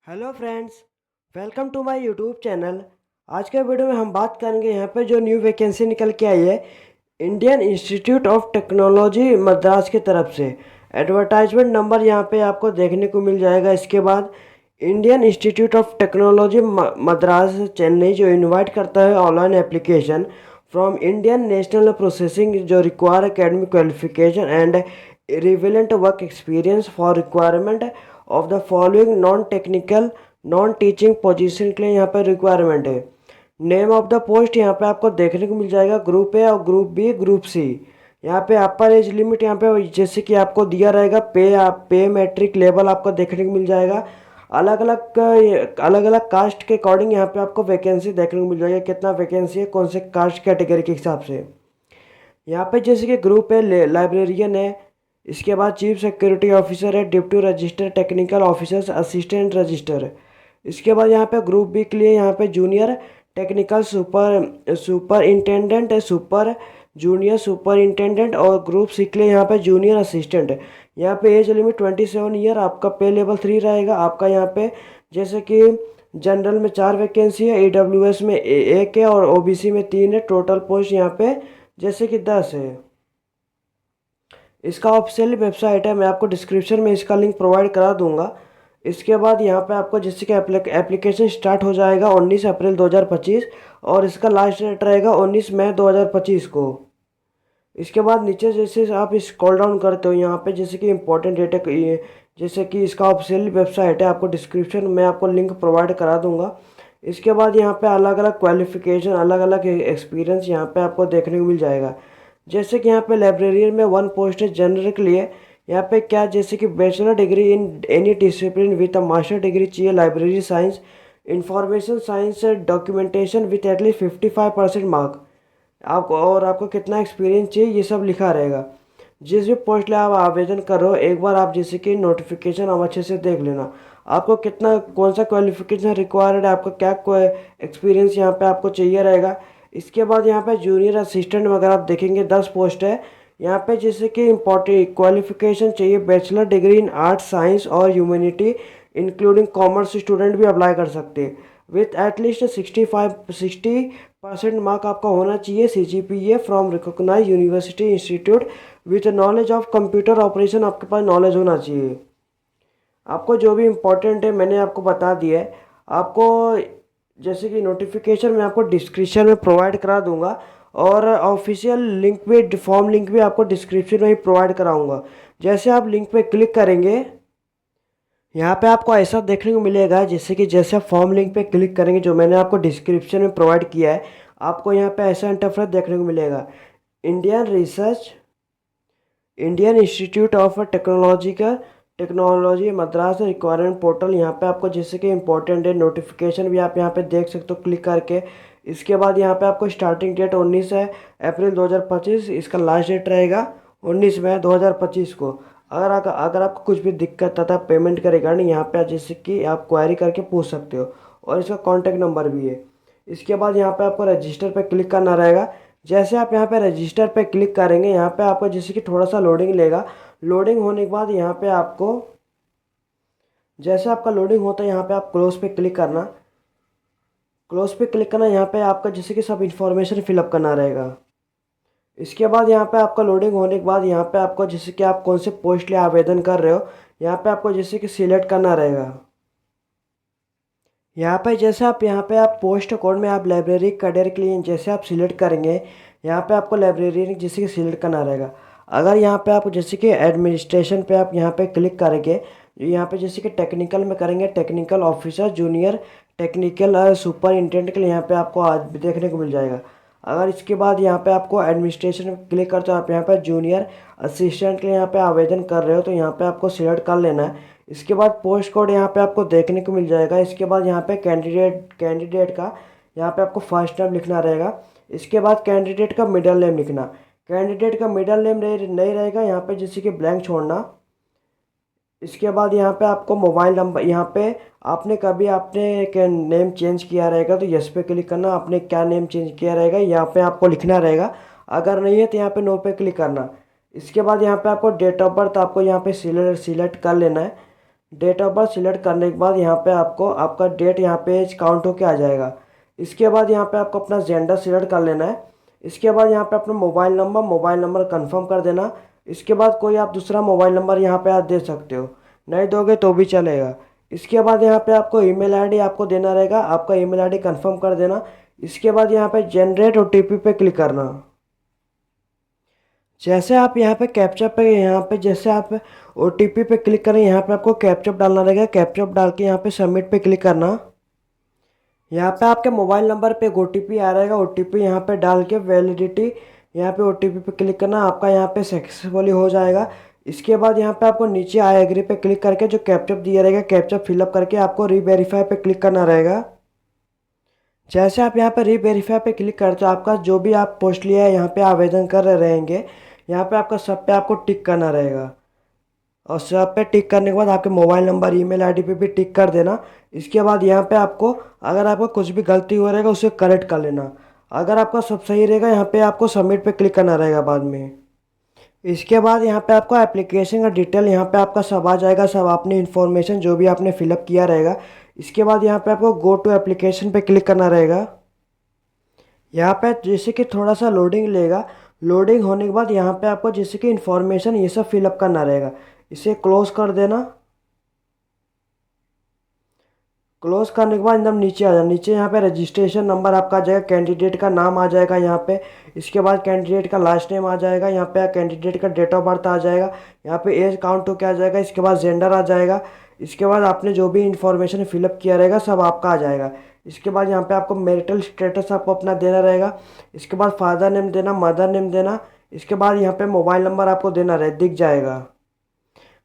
Hello friends, welcome to my YouTube channel. आज के video में हम बात करेंगे यहाँ पे जो न्यू वैकेंसी निकल के आई है Indian Institute of Technology Madras की तरफ से। एडवर्टाइजमेंट नंबर यहाँ पे आपको देखने को मिल जाएगा। इसके बाद Indian Institute of Technology Madras Chennai जो इनवाइट करता है online application from Indian national processing जो require academic qualification and relevant work experience for requirement of the following non technical non teaching position के लिए यहाँ पर रिक्वायरमेंट है। नेम ऑफ द पोस्ट यहाँ पे आपको देखने को मिल जाएगा ग्रुप ए और ग्रुप बी ग्रुप सी। यहाँ पे अपर एज लिमिट यहाँ पे जैसे कि आपको दिया रहेगा पे मैट्रिक लेवल आपको देखने को मिल जाएगा। अलग अलग कास्ट के अकॉर्डिंग यहाँ पे आपको वैकेंसी देखने को मिल जाएगा, कितना वैकेंसी है कौन से कास्ट कैटेगरी के हिसाब से। यहाँ पे जैसे कि ग्रुप है लाइब्रेरियन है, इसके बाद चीफ सिक्योरिटी ऑफिसर है, deputy register, technical officer, assistant register है। इसके बाद यहाँ पे ग्रुप बी के लिए यहाँ पे जूनियर टेक्निकल सुपर इंटेंडेंट है, सुपर जूनियर सुपर इंटेंडेंट, और ग्रुप सी के लिए यहाँ पे जूनियर असिस्टेंट है। यहाँ पे एज लिमिट 27 ईयर, आपका पे लेवल 3 रहेगा। आपका यहाँ पे जैसे कि जनरल में 4 वैकेंसी है, AWS में एक है और OBC में 3 है। टोटल पोस्ट यहाँ पे जैसे कि 10 है। इसका ऑफिशियल वेबसाइट है, मैं आपको डिस्क्रिप्शन में इसका लिंक प्रोवाइड करा दूंगा। इसके बाद यहाँ पे आपको जैसे कि एप्लीकेशन स्टार्ट हो जाएगा 19 अप्रैल 2025 और इसका लास्ट डेट रहेगा 19 मई 2025 को। इसके बाद नीचे जैसे आप स्क्रॉल डाउन करते हो यहाँ पे जैसे कि इम्पोर्टेंट डेट है ये, जैसे कि इसका ऑफिशियल वेबसाइट है, आपको डिस्क्रिप्शन में आपको लिंक प्रोवाइड करा दूंगा। इसके बाद यहाँ पे अलग अलग क्वालिफिकेशन अलग अलग एक्सपीरियंस यहाँ पे आपको देखने को मिल जाएगा। जैसे कि यहाँ पे लाइब्रेरियन में 1 पोस्ट है जनरल के लिए। यहाँ पे क्या जैसे कि bachelor degree in any discipline with a master degree चाहिए, library science, information science, documentation with at least 55% mark आपको, और आपको कितना एक्सपीरियंस चाहिए ये सब लिखा रहेगा। जिस भी पोस्ट लिए आप आवेदन कर रहे हो एक बार आप जैसे कि नोटिफिकेशन आप अच्छे से देख लेना, आपको कितना कौन सा क्वालिफिकेशन रिक्वायर्ड है, आपका क्या एक्सपीरियंस यहाँ पे आपको चाहिए रहेगा। इसके बाद यहाँ पे जूनियर असिस्टेंट वगैरह आप देखेंगे 10 पोस्ट है। यहाँ पे जैसे कि इम्पोर्टेंट क्वालिफिकेशन चाहिए bachelor degree in arts science और ह्यूमैनिटी इंक्लूडिंग कॉमर्स स्टूडेंट भी अप्लाई कर सकते हैं। विथ एटलीस्ट 60% मार्क आपका होना चाहिए CGPA from recognise university institute with knowledge of computer operation, आपके पास नॉलेज होना चाहिए। आपको जो भी इम्पोर्टेंट है मैंने आपको बता दिया है। आपको जैसे कि नोटिफिकेशन मैं आपको डिस्क्रिप्शन में प्रोवाइड करा दूंगा और ऑफिशियल लिंक भी फॉर्म लिंक भी आपको डिस्क्रिप्शन में ही प्रोवाइड कराऊंगा। जैसे आप लिंक पे क्लिक करेंगे यहाँ पे आपको ऐसा देखने को मिलेगा जैसे कि जैसे आप फॉर्म लिंक पे क्लिक करेंगे जो मैंने आपको डिस्क्रिप्शन में प्रोवाइड किया है, आपको यहाँ पे ऐसा इंटरफेस देखने को मिलेगा। Indian research Indian Institute of Technology Madras requirement portal, यहाँ पे आपको जैसे कि इंपॉर्टेंट है नोटिफिकेशन भी आप यहाँ पे देख सकते हो क्लिक करके। इसके बाद यहाँ पे आपको स्टार्टिंग डेट 19 है अप्रैल 2025, इसका लास्ट डेट रहेगा 19 मई 2025 को। अगर आपको कुछ भी दिक्कत आता है पेमेंट के रिगार्डिंग यहाँ पे जैसे कि आप क्वेरी करके पूछ सकते हो, और इसका कॉन्टैक्ट नंबर भी है। इसके बाद यहाँ पे आपको रजिस्टर पे क्लिक करना रहेगा। जैसे आप यहाँ पे रजिस्टर पे क्लिक करेंगे यहाँ पे आपको जैसे कि थोड़ा सा लोडिंग लेगा। लोडिंग होने के बाद यहाँ पे आपको जैसे आपका लोडिंग होता है यहाँ पे आप क्लोज पे क्लिक करना। क्लोज पे क्लिक करना, यहाँ पे आपका जैसे कि सब इन्फॉर्मेशन फिलअप करना रहेगा। इसके बाद यहाँ पे आपका लोडिंग होने के बाद यहाँ पे आपको जैसे कि आप कौन से पोस्ट लिए आवेदन कर रहे हो यहाँ पे आपको जैसे कि सिलेक्ट करना रहेगा। यहाँ पे आप पोस्ट कोड में आप लाइब्रेरी कैडर के लिए जैसे आप सिलेक्ट करेंगे यहाँ पे आपको लाइब्रेरी जैसे कि सिलेक्ट करना रहेगा। अगर यहाँ पे आप जैसे कि एडमिनिस्ट्रेशन पे आप यहाँ पे क्लिक करेंगे, यहाँ पे जैसे कि टेक्निकल में करेंगे technical officer junior technical super intended के लिए यहाँ पे आपको आज भी देखने को मिल जाएगा। अगर इसके बाद यहाँ पे आपको एडमिनिस्ट्रेशन में क्लिक करते हो आप यहाँ पे जूनियर असिस्टेंट के लिए यहाँ पे आवेदन कर रहे हो तो यहाँ पे आपको सिलेक्ट कर लेना है। इसके बाद पोस्ट कोड यहाँ पे आपको देखने को मिल जाएगा। इसके बाद यहाँ पे कैंडिडेट का यहाँ पे आपको फर्स्ट नेम लिखना रहेगा। इसके बाद कैंडिडेट का मिडिल नेम लिखना। कैंडिडेट का मिडिल नेम नहीं रहेगा यहाँ पे जैसे कि ब्लैंक छोड़ना। इसके बाद यहाँ पे आपको मोबाइल नंबर, यहाँ पे आपने कभी आपने क्या नेम चेंज किया रहेगा तो यस पे क्लिक करना, आपने क्या नेम चेंज किया रहेगा यहाँ पे आपको लिखना रहेगा। अगर नहीं है तो यहाँ पे नो पे क्लिक करना। इसके बाद यहाँ पे आपको डेट ऑफ बर्थ आपको यहाँ पे सिलेक्ट कर लेना है। डेट ऑफ बर्थ सिलेक्ट करने के बाद यहाँ पे आपको आपका डेट यहाँ पे एज काउंट होके आ जाएगा। इसके बाद यहाँ पे आपको अपना जेंडर सिलेक्ट कर लेना है। इसके बाद यहाँ पे अपना मोबाइल नंबर कंफर्म कर देना। इसके बाद कोई आप दूसरा मोबाइल नंबर यहाँ पे आप दे सकते हो, नहीं दोगे तो भी चलेगा। इसके बाद यहाँ पे आपको ईमेल आईडी आपको देना रहेगा, आपका ईमेल आईडी कंफर्म कर देना। इसके बाद यहाँ पे जनरेट ओटीपी पे क्लिक करना। जैसे आप यहाँ पे कैप्चा पे यहाँ पे जैसे आप ओटीपी पे क्लिक करें, यहाँ पे आपको कैप्चा डालना रहेगा। कैप्चा डाल के यहाँ पे सबमिट पे क्लिक करना। यहाँ पे आपके मोबाइल नंबर पे ओटीपी आ रहेगा, ओटीपी यहाँ पे डाल के वैलिडिटी यहाँ पे ओटीपी पे क्लिक करना, आपका यहाँ पे सक्सेसफुली हो जाएगा। इसके बाद यहाँ पे आपको नीचे आई एग्री पे क्लिक करके जो कैप्चा दिया रहेगा कैप्चा फिलअप करके आपको रीवेरीफाई पे क्लिक करना रहेगा। जैसे आप यहाँ पे रीवेरीफाई पे क्लिक करते हो, आपका जो भी आप पोस्ट लिया है यहाँ पे आवेदन कर रहे रहेंगे, यहाँ पे आपका सब पे आपको टिक करना रहेगा। और सब पे टिक करने के बाद आपके मोबाइल नंबर ईमेल आईडी पे भी टिक कर देना। इसके बाद यहाँ पे आपको अगर आपको कुछ भी गलती हो रहेगा उसे करेक्ट कर लेना। अगर आपका सब सही रहेगा यहाँ पे आपको सबमिट पे क्लिक करना रहेगा बाद में। इसके बाद यहाँ पे आपको एप्लीकेशन का डिटेल यहाँ पे आपका सब आ जाएगा, सब आपने इन्फॉर्मेशन जो भी आपने फिलअप किया रहेगा। इसके बाद यहाँ पे आपको गो टू एप्लीकेशन पे क्लिक करना रहेगा। यहाँ पे जैसे कि थोड़ा सा लोडिंग लेगा, लोडिंग होने के बाद यहाँ पे आपको जैसे कि इन्फॉर्मेशन ये सब फिलअप करना रहेगा। इसे क्लोज कर देना। क्लोज करने के बाद एकदम नीचे आ जाना। नीचे यहाँ पे रजिस्ट्रेशन नंबर आपका आ जाएगा, कैंडिडेट का नाम आ जाएगा यहाँ पे। इसके बाद कैंडिडेट का लास्ट नेम आ जाएगा, यहाँ पे कैंडिडेट का डेट ऑफ बर्थ आ जाएगा, यहाँ पे एज काउंट होकर आ जाएगा। इसके बाद जेंडर आ जाएगा। इसके बाद आपने जो भी इन्फॉर्मेशन फिलअप किया रहेगा सब आपका आ जाएगा। इसके बाद यहाँ पे आपको मैरिटल स्टेटस आपको अपना देना रहेगा। इसके बाद फादर नेम देना, मदर नेम देना। इसके बाद यहाँ पे मोबाइल नंबर आपको देना रहे दिख जाएगा।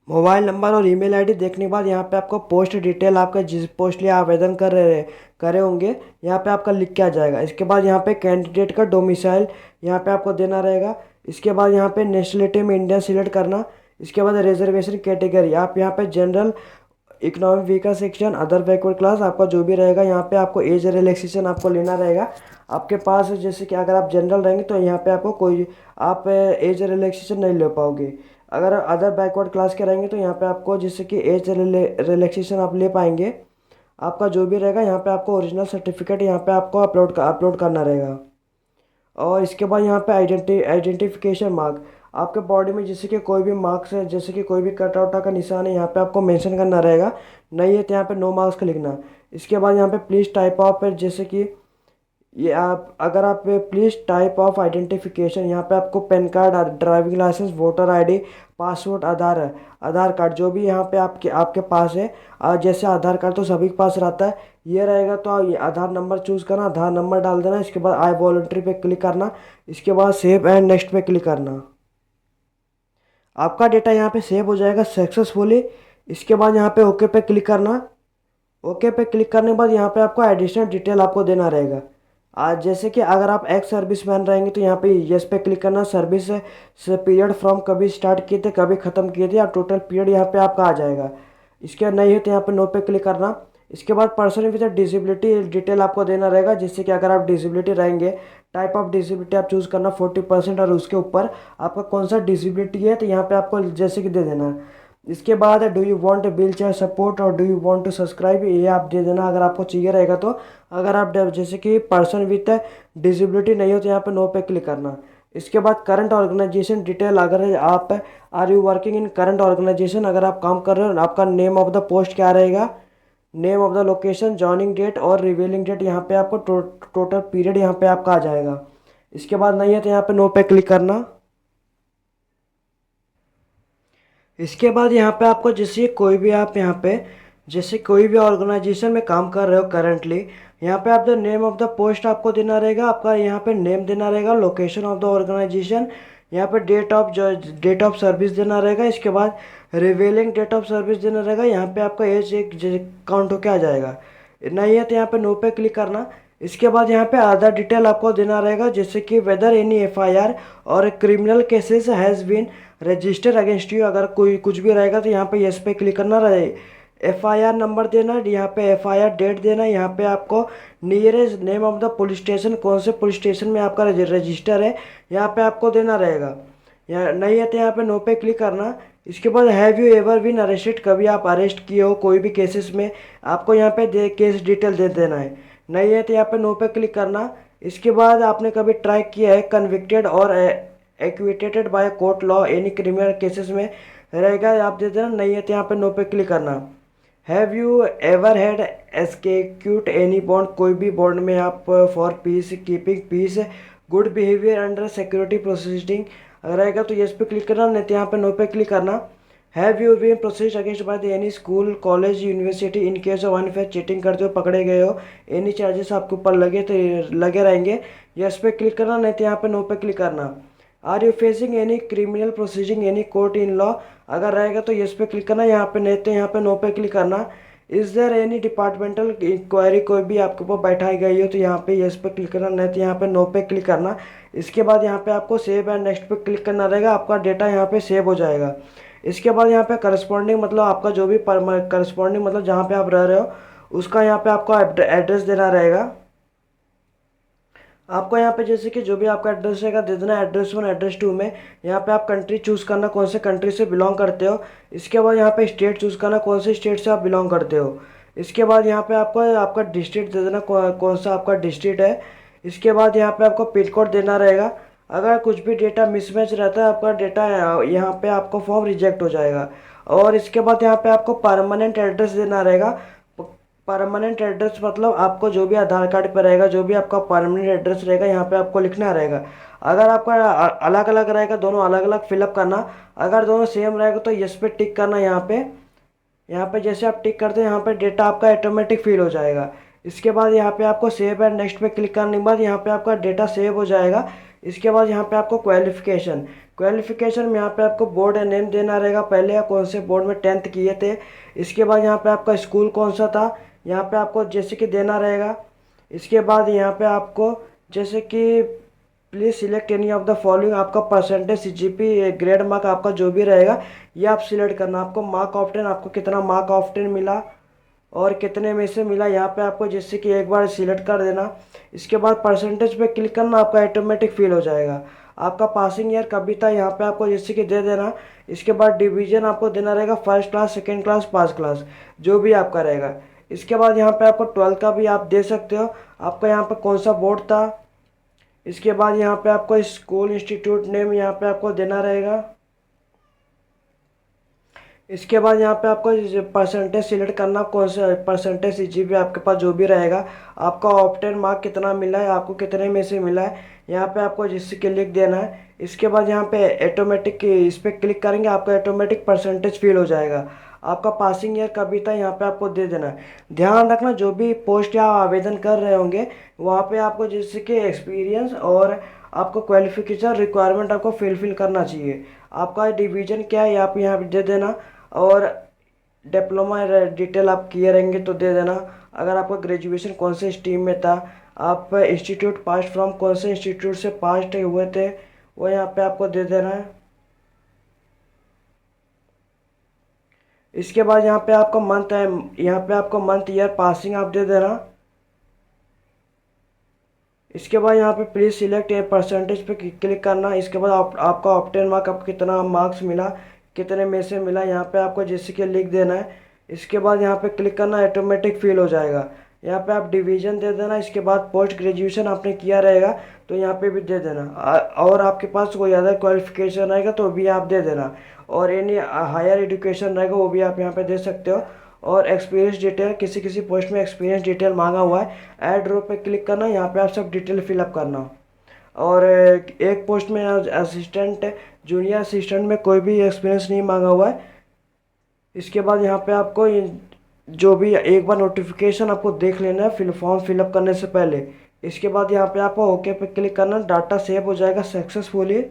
मोबाइल नंबर और ईमेल आईडी देखने के बाद यहाँ पे आपको पोस्ट डिटेल आपका जिस पोस्ट लिए आवेदन करे होंगे यहाँ पे आपका लिख के आ जाएगा। इसके बाद यहाँ पे कैंडिडेट का डोमिसाइल यहाँ पे आपको देना रहेगा। इसके बाद यहाँ पे नेशनलिटी में इंडिया सिलेक्ट करना। इसके बाद रिजर्वेशन कैटेगरी आप यहाँ पे general, economic weaker section, other backward class आपका जो भी रहेगा। यहाँ पे आपको एज रिलैक्सेशन आपको लेना रहेगा आपके पास। जैसे कि अगर आप जनरल रहेंगे तो यहाँ पे आपको कोई आप एज रिलैक्सेशन नहीं ले पाओगे। अगर अदर बैकवर्ड क्लास के रहेंगे तो यहाँ पे आपको जैसे कि एज रिलैक्सेशन आप ले पाएंगे। आपका जो भी रहेगा यहाँ पे आपको ओरिजिनल सर्टिफिकेट यहाँ पे आपको अपलोड करना रहेगा। और इसके बाद यहाँ पे आइडेंटिफिकेशन मार्क आपके बॉडी में जैसे कि कोई भी मार्क्स है, जैसे कि कोई भी कटआउट का निशान है यहाँ पे आपको मेंशन करना रहेगा। नहीं है तो यहाँ पे नो मार्क्स का लिखना। इसके बाद यहाँ पे प्लीज़ टाइप ऑफ जैसे कि ये आप अगर आप प्लीज़ टाइप ऑफ आइडेंटिफिकेशन यहाँ पे आपको PAN card, driving licence, voter ID, passport, Aadhaar card जो भी यहाँ पे आपके आपके पास है। जैसे आधार कार्ड तो सभी के पास रहता है, ये रहेगा तो ये आधार नंबर चूज़ करना, आधार नंबर डाल देना। इसके बाद आई वॉलंटरी पे क्लिक करना। इसके बाद सेव एंड नेक्स्ट पे क्लिक करना। आपका डेटा यहाँ पे सेव हो जाएगा सक्सेसफुली। इसके बाद यहाँ पे ओके पे क्लिक करना। ओके पे क्लिक करने के बाद यहाँ पे आपको एडिशनल डिटेल आपको देना रहेगा। आज जैसे कि अगर आप एक्स सर्विस मैन रहेंगे तो यहाँ पे यस पे क्लिक करना। सर्विस से पीरियड फ्रॉम कभी स्टार्ट किए थे कभी ख़त्म किए थे, या टोटल पीरियड यहाँ पे आपका आ जाएगा। इसके नहीं है तो यहाँ पे नो पे क्लिक करना। इसके बाद पर्सन विद डिसेबिलिटी डिटेल आपको देना रहेगा। जिससे कि अगर आप डिसेबिलिटी रहेंगे, टाइप ऑफ डिसेबिलिटी आप चूज़ करना 40% और उसके ऊपर आपका कौन सा डिसेबिलिटी है तो यहाँ पे आपको जैसे कि दे देना है। इसके बाद do you want wheelchair support और do you want to subscribe ये आप दे देना अगर आपको चाहिए रहेगा तो। अगर आप जैसे कि पर्सन विथ डिसेबिलिटी नहीं हो तो यहाँ पे नो पे क्लिक करना। इसके बाद करंट ऑर्गेनाइजेशन डिटेल अगर आप are you working in current organisation, अगर आप काम कर रहे हो, आपका नेम ऑफ द पोस्ट क्या रहेगा, name of the location, joining date और रिवीलिंग डेट यहाँ पे आपको टोटल पीरियड यहाँ पे आपका आ जाएगा। इसके बाद नहीं है तो यहाँ पे नो पे क्लिक करना। इसके बाद यहाँ पे आपको जैसे कोई भी आप यहाँ पे जैसे कोई भी ऑर्गेनाइजेशन में काम कर रहे हो करंटली, यहाँ पे आप the name of the post आपको देना रहेगा। आपका यहाँ पे नेम देना रहेगा, लोकेशन ऑफ द ऑर्गेनाइजेशन, यहाँ पे डेट ऑफ सर्विस देना रहेगा। इसके बाद रिवीलिंग डेट ऑफ सर्विस देना रहेगा। यहाँ पे आपका एज एक काउंट होके आ जाएगा। नहीं है तो यहाँ पे नो पे क्लिक करना। इसके बाद यहाँ पे आधा डिटेल आपको देना रहेगा, जैसे कि वेदर एनी एफआईआर और criminal cases has been register against you, अगर कोई कुछ भी रहेगा तो यहाँ पे यस पे क्लिक करना रहे। एफआईआर नंबर देना, यहाँ पे एफआईआर डेट देना, यहाँ पे आपको nearest name of the police station, कौन से पुलिस स्टेशन में आपका रजिस्टर है यहाँ पे आपको देना रहेगा। यहाँ नहीं है तो यहाँ पे नो पे क्लिक करना। इसके बाद have you ever been arrested, कभी आप अरेस्ट किए हो कोई भी केसेस में, आपको यहाँ पे केस डिटेल दे देना है। नहीं है तो यहाँ पे नो पे क्लिक करना। इसके बाद आपने कभी ट्राई किया है कन्विक्टेड और acquitted by court law any criminal cases में रहेगा, आप दे देना। नहीं है तो यहाँ पे नो पे क्लिक करना। Have you ever had executed any bond, कोई भी बॉन्ड में आप for peace keeping peace good behaviour under security proceeding रहेगा तो यस पे क्लिक करना, नहीं तो यहाँ पे नो पे क्लिक करना। Have you been processed against by the any school college university in case of unfair cheating करते हुए पकड़े गए हो, एनी चार्जेस आपके ऊपर लगे तो लगे रहेंगे, यस पे क्लिक करना, नहीं तो यहाँ पे नो पे क्लिक करना। Are you facing any criminal proceeding any court in law, अगर रहेगा तो यस पे क्लिक करना, यहाँ पे नहीं तो यहाँ पे नो पे क्लिक करना। Is there any departmental inquiry, कोई भी आपके ऊपर बैठाई गई हो तो यहाँ पे यस पे क्लिक करना, नहीं तो यहाँ पे नो पे क्लिक करना। इसके बाद यहाँ पे आपको सेव एंड नेक्स्ट पे क्लिक करना रहेगा, आपका डेटा यहाँ पे सेव हो जाएगा। इसके बाद यहाँ पे करस्पॉन्डिंग मतलब आपका जो भी करस्पॉन्डिंग मतलब जहाँ पे आप रह रहे हो उसका यहाँ पे आपको एड्रेस देना रहेगा। आपको यहाँ पे जैसे कि जो भी आपका एड्रेस रहेगा दे देना, एड्रेस 1 एड्रेस 2 में। यहाँ पे आप कंट्री चूज़ करना कौन से कंट्री से बिलोंग करते हो। इसके बाद यहाँ पे स्टेट चूज़ करना कौन से स्टेट से आप बिलोंग करते हो। इसके बाद यहाँ पे आपको आपका डिस्ट्रिक्ट दे देना कौन सा आपका डिस्ट्रिक्ट है। इसके बाद यहाँ पे आपको पिन कोड देना रहेगा। अगर कुछ भी डेटा मिसमैच रहता है आपका डेटा यहाँ पे आपको फॉर्म रिजेक्ट हो जाएगा। और इसके बाद यहाँ पे आपको परमानेंट एड्रेस देना रहेगा। परमानेंट एड्रेस मतलब आपको जो भी आधार कार्ड पर रहेगा, जो भी आपका परमानेंट एड्रेस रहेगा यहाँ पे आपको लिखना रहेगा। अगर आपका अलग अलग रहेगा दोनों अलग अलग फिलअप करना, अगर दोनों सेम रहेगा तो यस पे टिक करना। यहाँ पे जैसे आप टिक करते हैं यहाँ पे डेटा आपका ऑटोमेटिक फिल हो जाएगा। इसके बाद यहाँ पे आपको सेव एंड नेक्स्ट पे क्लिक करने के बाद यहाँ पे आपका डेटा सेव हो जाएगा। इसके बाद यहाँ पे आपको क्वालिफिकेशन में यहाँ पे आपको बोर्ड नेम देना रहेगा, पहले आप कौन से बोर्ड में 10th किए थे। इसके बाद यहाँ पे आपका स्कूल कौन सा था यहाँ पे आपको जैसे कि देना रहेगा। इसके बाद यहाँ पे आपको जैसे कि please select any of the following, आपका परसेंटेज सीजीपी ग्रेड मार्क आपका जो भी रहेगा ये आप सिलेक्ट करना। आपको मार्क ऑफ 10 आपको कितना मार्क ऑफ 10 मिला और कितने में से मिला यहाँ पे आपको जैसे कि एक बार सिलेक्ट कर देना। इसके बाद परसेंटेज पे क्लिक करना, आपका ऑटोमेटिक फिल हो जाएगा। आपका पासिंग ईयर कभी था यहाँ पे आपको जैसे कि दे देना। इसके बाद डिवीजन आपको देना रहेगा first class second class pass class जो भी आपका रहेगा। इसके बाद यहाँ पे आपको 12th का भी आप दे सकते हो, आपका यहाँ पे कौन सा बोर्ड था। इसके बाद यहाँ पे आपको स्कूल इंस्टीट्यूट नेम यहाँ पे आपको देना रहेगा। इसके बाद यहाँ पे आपको परसेंटेज सिलेक्ट करना, कौन सा परसेंटेज सीजीपी आपके पास जो भी रहेगा, आपका ऑप्टेन मार्क कितना मिला है, आपको कितने में से मिला है यहाँ पे आपको जिसके लिख देना है। इसके बाद यहाँ पे ऑटोमेटिक इस पर क्लिक करेंगे आपका ऑटोमेटिक परसेंटेज फिल हो जाएगा। आपका पासिंग ईयर कभी था यहाँ पे आपको दे देना है। ध्यान रखना जो भी पोस्ट या आवेदन कर रहे होंगे वहाँ पे आपको जैसे कि एक्सपीरियंस और आपको क्वालिफिकेशन रिक्वायरमेंट आपको फिल करना चाहिए। आपका डिवीज़न क्या है आप यहाँ पे दे देना और डिप्लोमा डिटेल आप किए रहेंगे तो दे देना। अगर आपका ग्रेजुएशन कौन से स्ट्रीम में था, आप इंस्टीट्यूट पास फ्रॉम कौन से इंस्टीट्यूट से पास हुए थे वो यहाँ पे आपको दे देना है। इसके बाद यहाँ पे आपको मंथ है, यहाँ पे आपको मंथ ईयर पासिंग आप दे देना। इसके बाद यहाँ पे प्लीज़ सिलेक्ट ए परसेंटेज पे क्लिक करना। इसके बाद आपका ऑप्टेन मार्क आपको कितना मार्क्स मिला, कितने में से मिला यहाँ पे आपको जैसे कि लिख देना है। इसके बाद यहाँ पे क्लिक करना, ऑटोमेटिक फिल हो जाएगा। यहाँ पे आप डिवीज़न दे देना। इसके बाद पोस्ट ग्रेजुएशन आपने किया रहेगा तो यहाँ पे भी दे देना। और आपके पास कोई अदर क्वालिफिकेशन रहेगा तो भी आप दे देना। और एनी हायर एजुकेशन रहेगा वो भी आप यहाँ पे दे सकते हो। और एक्सपीरियंस डिटेल किसी किसी पोस्ट में एक्सपीरियंस डिटेल मांगा हुआ है, ऐड रो पे क्लिक करना, यहाँ पे आप सब डिटेल फिलअप करना। और एक पोस्ट में असिस्टेंट जूनियर असिस्टेंट में कोई भी एक्सपीरियंस नहीं मांगा हुआ है। इसके बाद यहाँ पे आपको जो भी एक बार नोटिफिकेशन आपको देख लेना है फॉर्म फिलअप करने से पहले। इसके बाद यहाँ पे आपको ओके पे क्लिक करना, डाटा सेव हो जाएगा सक्सेसफुली।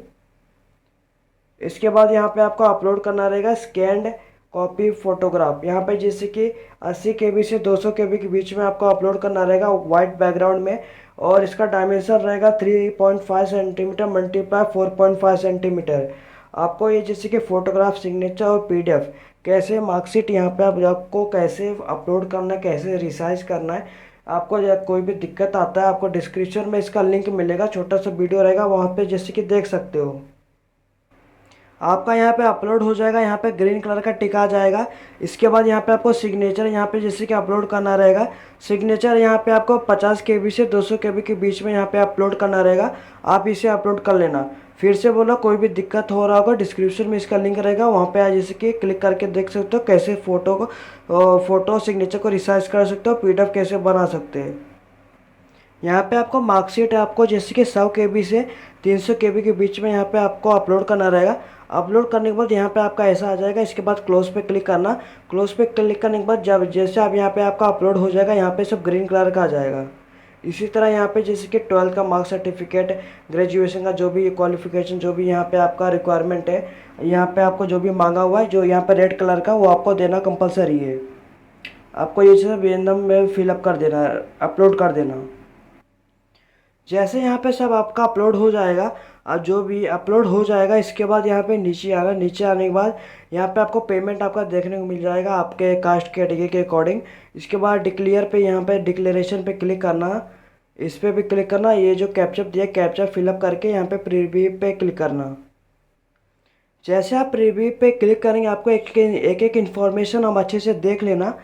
इसके बाद यहाँ पे आपको अपलोड करना रहेगा स्कैन्ड कॉपी फोटोग्राफ। यहाँ पे जैसे कि 80 KB से 200 KB के बीच में आपको अपलोड करना रहेगा वाइट बैकग्राउंड में। और इसका डायमेंशन रहेगा 3.5 सेंटीमीटर मल्टीप्लाई 4.5 सेंटीमीटर। आपको ये जैसे कि फ़ोटोग्राफ सिग्नेचर और PDF कैसे मार्कशीट यहाँ पे आपको कैसे अपलोड करना है, कैसे रिसाइज करना है। आपको जब कोई भी दिक्कत आता है आपको डिस्क्रिप्शन में इसका लिंक मिलेगा, छोटा सा वीडियो रहेगा वहाँ पे जैसे कि देख सकते हो। आपका यहाँ पे अपलोड हो जाएगा, यहाँ पे ग्रीन कलर का टिक आ जाएगा। इसके बाद यहाँ पे आपको सिग्नेचर यहाँ पे जैसे कि अपलोड करना रहेगा। सिग्नेचर यहाँ पे आपको 50 KB से 200 KB के बीच में यहाँ पे अपलोड करना रहेगा। आप इसे अपलोड कर लेना। फिर से बोला, कोई भी दिक्कत हो रहा होगा डिस्क्रिप्शन में इसका लिंक रहेगा, वहाँ पे जैसे कि क्लिक करके देख सकते हो कैसे फ़ोटो सिग्नेचर को रिसाइज कर सकते हो, PDF कैसे बना सकते हैं। यहाँ पे आपको मार्कशीट आपको जैसे कि 100 KB से 300 KB के बीच में यहाँ पे आपको अपलोड करना रहेगा। अपलोड करने के बाद यहाँ पे आपका ऐसा आ जाएगा। इसके बाद क्लोज पे क्लिक करना। क्लोज पे क्लिक करने के बाद जब जैसे आप यहाँ पे आपका अपलोड हो जाएगा, यहाँ पे सब ग्रीन कलर का आ जाएगा। इसी तरह यहाँ पे जैसे कि 12th का मार्क्स सर्टिफिकेट, ग्रेजुएशन का जो भी क्वालिफिकेशन, जो भी यहाँ पे आपका रिक्वायरमेंट है, यहाँ पे आपको जो भी मांगा हुआ है, जो यहाँ पे रेड कलर का, वो आपको देना कंपलसरी है। आपको ये सब एकदम में फिलअप कर देना, अपलोड कर देना। जैसे यहाँ पे सब आपका अपलोड हो जाएगा, अब जो भी अपलोड हो जाएगा, इसके बाद यहाँ पे नीचे आना। नीचे आने के बाद यहाँ पे आपको पेमेंट आपका देखने को मिल जाएगा आपके कास्ट कैटेगरी के अकॉर्डिंग। इसके बाद डिक्लेयर पे, यहाँ पे डिक्लेरेशन पे क्लिक करना। इस पर भी क्लिक करना। ये जो कैप्चा दिया, कैप्चा फिलअप करके यहाँ पे प्रीव्यू पे क्लिक करना। जैसे आप प्रीव्यू पे क्लिक करेंगे, आपको एक इन्फॉर्मेशन आप अच्छे से देख लेना।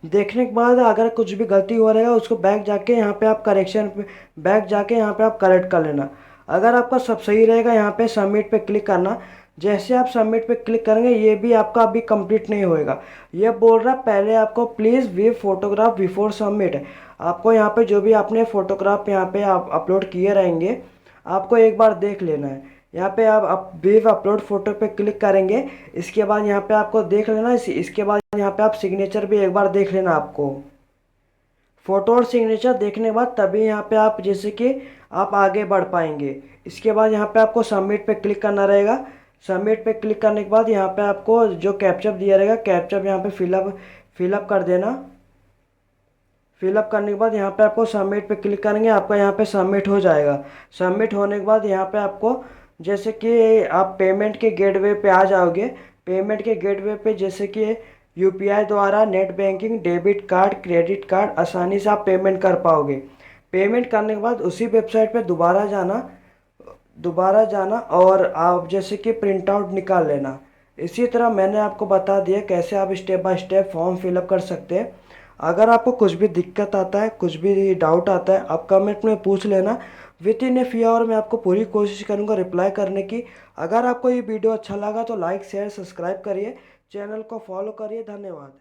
देखने के बाद अगर कुछ भी गलती हो रहेगा, उसको बैक जाके यहाँ पे आप करेक्शन पे बैक जाके यहाँ पे आप करेक्ट कर लेना। अगर आपका सब सही रहेगा, यहाँ पे सबमिट पे क्लिक करना। जैसे आप सबमिट पे क्लिक करेंगे, ये भी आपका अभी कंप्लीट नहीं होएगा। ये बोल रहा है पहले आपको please view photograph before submit. आपको यहाँ पे जो भी आपने फ़ोटोग्राफ यहाँ पे आप अपलोड किए रहेंगे, आपको एक बार देख लेना है। यहाँ पे आप वेव अपलोड फोटो पे क्लिक करेंगे। इसके बाद यहाँ पे आपको देख लेना। इसके बाद यहाँ पे आप सिग्नेचर भी एक बार देख लेना। आपको फ़ोटो और सिग्नेचर देखने के बाद तभी यहाँ पे आप जैसे कि आप आगे बढ़ पाएंगे। इसके बाद यहाँ पे आपको सबमिट पे क्लिक करना रहेगा। सबमिट पे क्लिक करने के बाद यहाँ पे आपको जो कैप्चर दिया रहेगा, कैप्चर यहाँ पे फिलअप कर देना। फिलअप करने के बाद यहाँ पे आपको सबमिट पे क्लिक करेंगे, आपका यहाँ पे सबमिट हो जाएगा। सबमिट होने के बाद यहाँ पे आपको जैसे कि आप पेमेंट के गेटवे पे आ जाओगे। पेमेंट के गेटवे पे जैसे कि UPI द्वारा, net banking, debit card, credit card आसानी से आप पेमेंट कर पाओगे। पेमेंट करने के बाद उसी वेबसाइट पे दोबारा जाना और आप जैसे कि प्रिंट आउट निकाल लेना। इसी तरह मैंने आपको बता दिया कैसे आप step by step form fill up कर सकते हैं। अगर आपको कुछ भी दिक्कत आता है, कुछ भी डाउट आता है, आप कमेंट में पूछ लेना। Within a few hour मैं आपको पूरी कोशिश करूंगा रिप्लाई करने की। अगर आपको ये वीडियो अच्छा लगा तो लाइक, शेयर, सब्सक्राइब करिए, चैनल को फॉलो करिए। धन्यवाद।